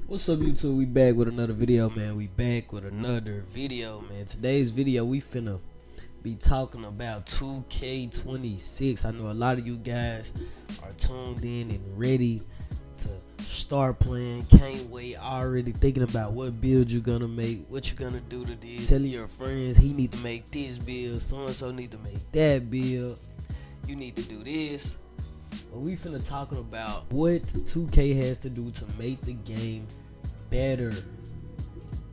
What's up, YouTube? We back with another video, man. Today's video, we finna be talking about 2K26. I know a lot of you guys are tuned in and ready to start playing. Can't wait. Already thinking about what build you're gonna make, what you're gonna do to this. Telling your friends he need to make this build, so and so need to make that build. You need to do this. But we finna talking about what 2K has to do to make the game better,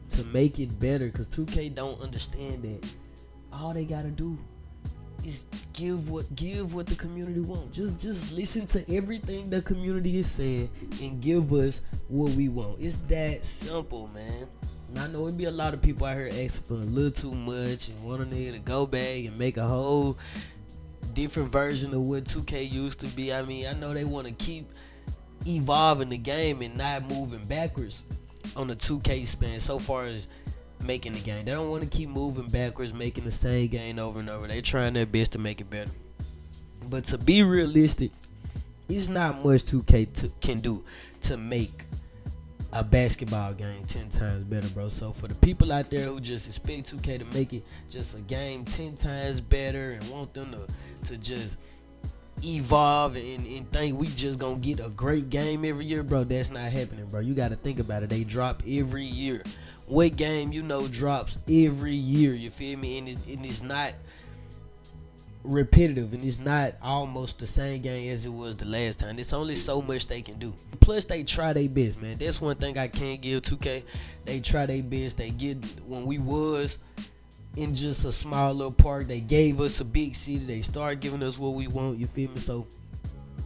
to make it better, because 2K don't understand that all they gotta do is give what the community wants. Just listen to everything the community is saying and give us what we want. It's that simple, man. And I know it be a lot of people out here asking for a little too much and wanting to go back and make a whole different version of what 2K used to be. I mean, I know they want to keep evolving the game and not moving backwards on the 2K span so far as making the game. They don't want to keep moving backwards, making the same game over and over. They trying their best to make it better. But to be realistic, it's not much 2K can do to make a basketball game 10 times better, bro. So for the people out there who just expect 2K to make it just a game 10 times better and want them to just evolve and think we just gonna get a great game every year, bro, that's not happening, bro. You gotta think about it. They drop every year. What game drops every year? You feel me? And it's not repetitive, and it's not almost the same game as it was the last time. There's only so much they can do. Plus, they try their best, man. That's one thing I can't give 2K. They try their best. They get, when we was in just a small little park, they gave us a big city. They started giving us what we want. You feel me? So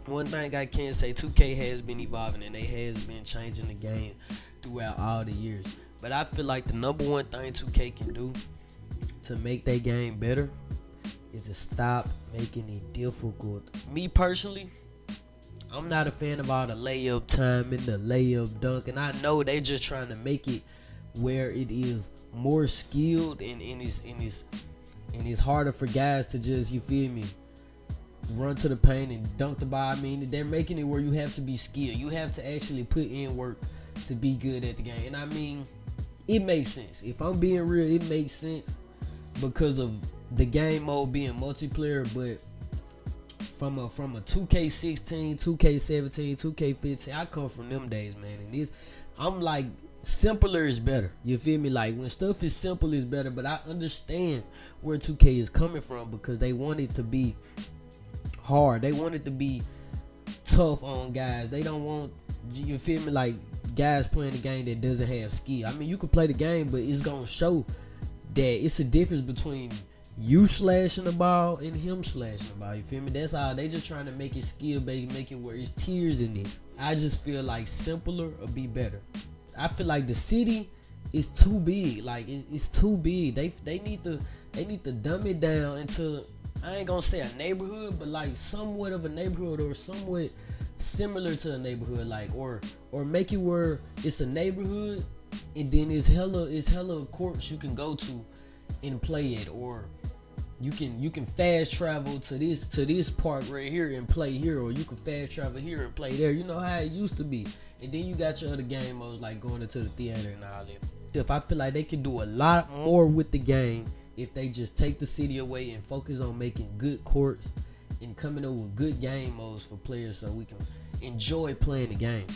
one thing I can say, 2K has been evolving and they has been changing the game throughout all the years. But I feel like the number one thing 2K can do to make their game better is to stop making it difficult. Me personally, I'm not a fan of all the layup time and the layup dunk, and I know they just trying to make it where it is more skilled and it's harder for guys to just, you feel me, run to the paint and dunk the ball. I mean, they're making it where you have to be skilled. You have to actually put in work to be good at the game. And I mean, it makes sense. If I'm being real, it makes sense because of the game mode being multiplayer. But from a 2K16, 2K17, 2K15, I come from them days, man. And I'm like, simpler is better. You feel me? Like, when stuff is simple is better. But I understand where 2K is coming from because they want it to be hard. They want it to be tough on guys. They don't want, you feel me, like guys playing the game that doesn't have skill. I mean, you can play the game, but it's gonna show that it's a difference between you slashing the ball and him slashing the ball. You feel me? That's how they just trying to make it skill based, make it where it's tiers in it. I just feel like simpler would be better. I feel like the city is too big. Like, it's too big. They need to dumb it down into, I ain't gonna say a neighborhood, but like somewhat of a neighborhood or somewhat similar to a neighborhood, like, or make it where it's a neighborhood and then it's hella courts you can go to and play it, or you can fast travel to this park right here and play here, or you can fast travel here and play there. You know how it used to be. And then you got your other game modes like going into the theater and all that. If I feel like they can do a lot more with the game if they just take the city away and focus on making good courts and coming up with good game modes for players so we can enjoy playing the game.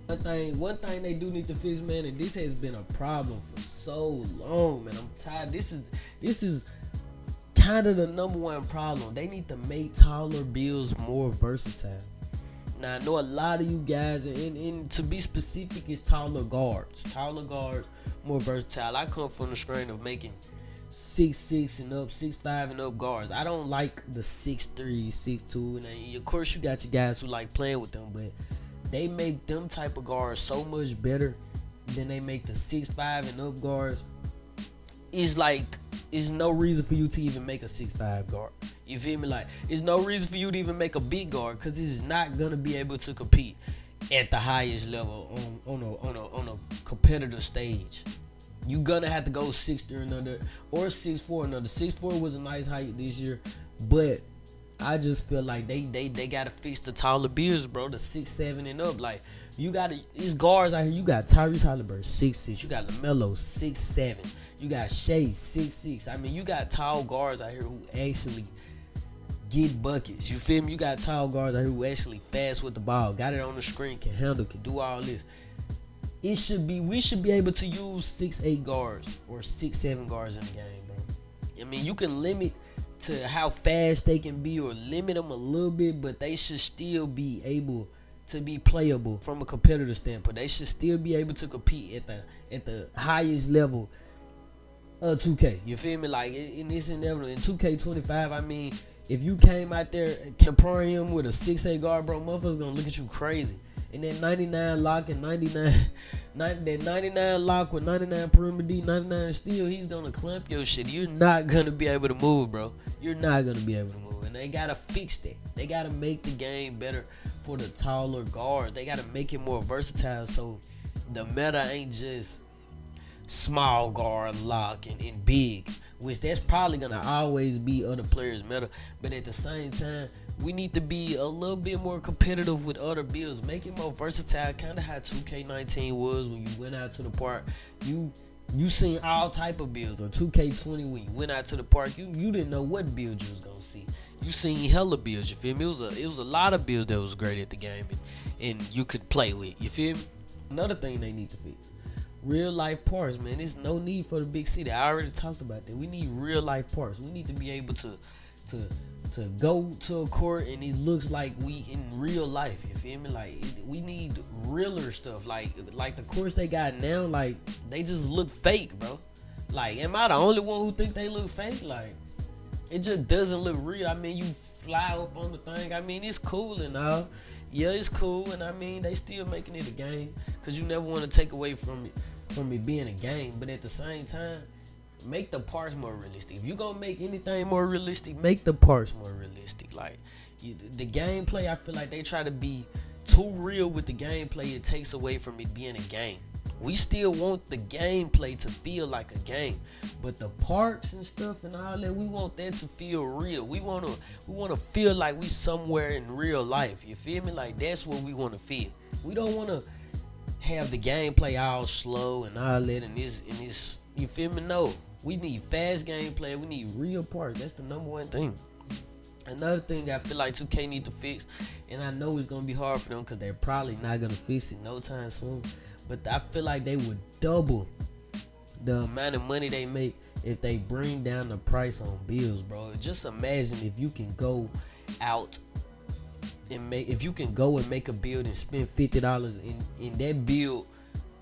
One thing they do need to fix, man, and this has been a problem for so long, man. I'm tired. This is kind of the number one problem. They need to make taller builds more versatile. Now, I know a lot of you guys, and to be specific, it's taller guards. Taller guards, more versatile. I come from the strain of making 6'6" and up, 6'5" and up guards. I don't like the 6'3", 6'2", and of course you got your guys who like playing with them, but they make them type of guards so much better than they make the 6'5" and up guards. It's like, it's no reason for you to even make a 6'5" guard. You feel me? Like, it's no reason for you to even make a big guard because it's not gonna be able to compete at the highest level on a competitive stage. You gonna have to go 6'3" another or 6'4" another. 6'4" was a nice height this year, but I just feel like they gotta fix the taller builds, bro. The 6'7" and up. Like you gotta, these guards out here. You got Tyrese Halliburton 6'6". You got LaMelo 6'7". You got Shea 6'6". I mean, you got tall guards out here who actually get buckets. You feel me? You got tall guards out here who actually fast with the ball, got it on the screen, can handle, can do all this. We should be able to use 6'8" guards or 6'7" guards in the game, bro. I mean, you can limit to how fast they can be or limit them a little bit, but they should still be able to be playable from a competitive standpoint. They should still be able to compete at the highest level of 2K. You feel me? Like in this inevitable in 2K25, I mean, if you came out there comparing him with a 6'8" guard, bro, motherfuckers gonna look at you crazy. And that 99 lock and 99 lock with 99 perimeter D, 99 steal, he's gonna clamp your shit. You're not gonna be able to move, bro. You're not gonna be able to move. And they gotta fix that. They gotta make the game better for the taller guards. They gotta make it more versatile so the meta ain't just small guard lock and big, which that's probably gonna always be other players' meta. But at the same time, we need to be a little bit more competitive with other builds, make it more versatile, kind of how 2K19 was when you went out to the park. You seen all type of builds, or 2K20 when you went out to the park, you didn't know what build you was gonna see. You seen hella builds, you feel me? It was a lot of builds that was great at the game and you could play with, you feel me? Another thing they need to fix, real life parts, man. There's no need for the big city. I already talked about that. We need real life parts. We need to be able to go to a court and it looks like we in real life. You feel me? Like we need realer stuff. Like the courts they got now, like they just look fake, bro. Like, am I the only one who think they look fake? Like, it just doesn't look real. I mean, you fly up on the thing. I mean, it's cool and all. Yeah, it's cool, and I mean, they still making it a game because you never want to take away from it being a game. But at the same time, make the parts more realistic. If you gonna make anything more realistic, make the parts more realistic. Like the gameplay, I feel like they try to be too real with the gameplay. It takes away from it being a game. We still want the gameplay to feel like a game, but the parks and stuff and all that, we want that to feel real. We wanna feel like we somewhere in real life. You feel me? Like that's what we want to feel. We don't want to have the gameplay all slow and all that and this. You feel me? No. We need fast gameplay. We need real parts. That's the number one thing. Another thing I feel like 2K need to fix, and I know it's going to be hard for them because they're probably not going to fix it no time soon, but I feel like they would double the amount of money they make if they bring down the price on bills, bro. Just imagine if you can go out and make a build and spend $50 in that build.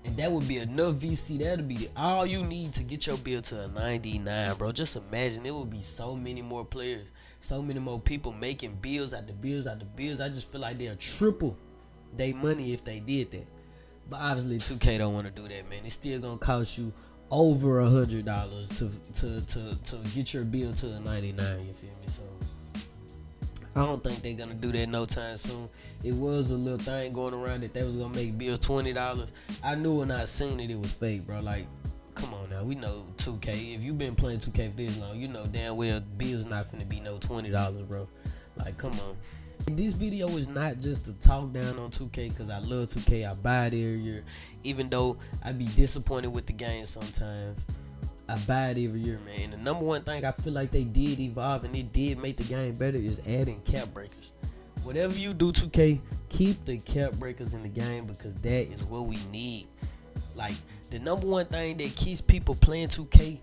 And that would be enough VC. That'd be all you need to get your build to a 99, bro. Just imagine it would be so many more players, so many more people making builds after builds after builds. I just feel like they'll triple their money if they did that. But obviously 2K don't want to do that, man. It's still gonna cost you over $100 to get your build to a 99. You feel me? So I don't think they're gonna do that no time soon. It was a little thing going around that they was gonna make bills $20. I knew when I seen it was fake, bro. Like, come on now, we know 2K. If you've been playing 2K for this long, you know damn well bills not finna be no $20, bro. Like, come on. This video is not just to talk down on 2K because I love 2K. I buy it every year, even though I be disappointed with the game sometimes. I buy it every year, man. And the number one thing I feel like they did evolve and it did make the game better is adding cap breakers. Whatever you do, 2K, keep the cap breakers in the game because that is what we need. Like, the number one thing that keeps people playing 2K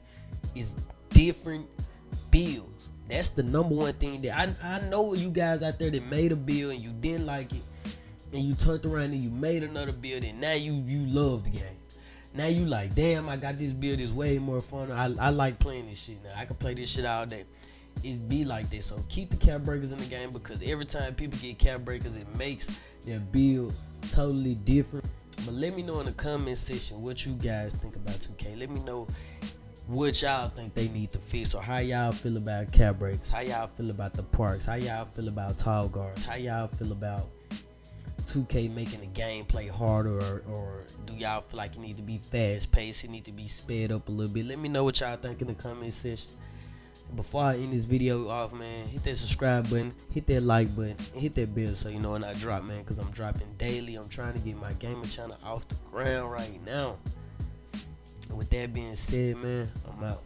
is different builds. That's the number one thing that I know you guys out there that made a build and you didn't like it, and you turned around and you made another build and now you love the game. Now you like, damn, I got this build, is way more fun. I like playing this shit now. I can play this shit all day. It be like this. So keep the cap breakers in the game because every time people get cap breakers, it makes their build totally different. But let me know in the comment section what you guys think about 2K. Let me know what y'all think they need to fix or how y'all feel about cap breakers. How y'all feel about the parks. How y'all feel about tall guards. How y'all feel about 2K making the gameplay harder, or do y'all feel like it need to be fast paced? It need to be sped up a little bit? Let me know what y'all think in the comment section. before I end this video off, man, hit that subscribe button, hit that like button, and hit that bell so you know when I drop, man, because I'm dropping daily. I'm trying to get my gaming channel off the ground right now. And with that being said, man, I'm out.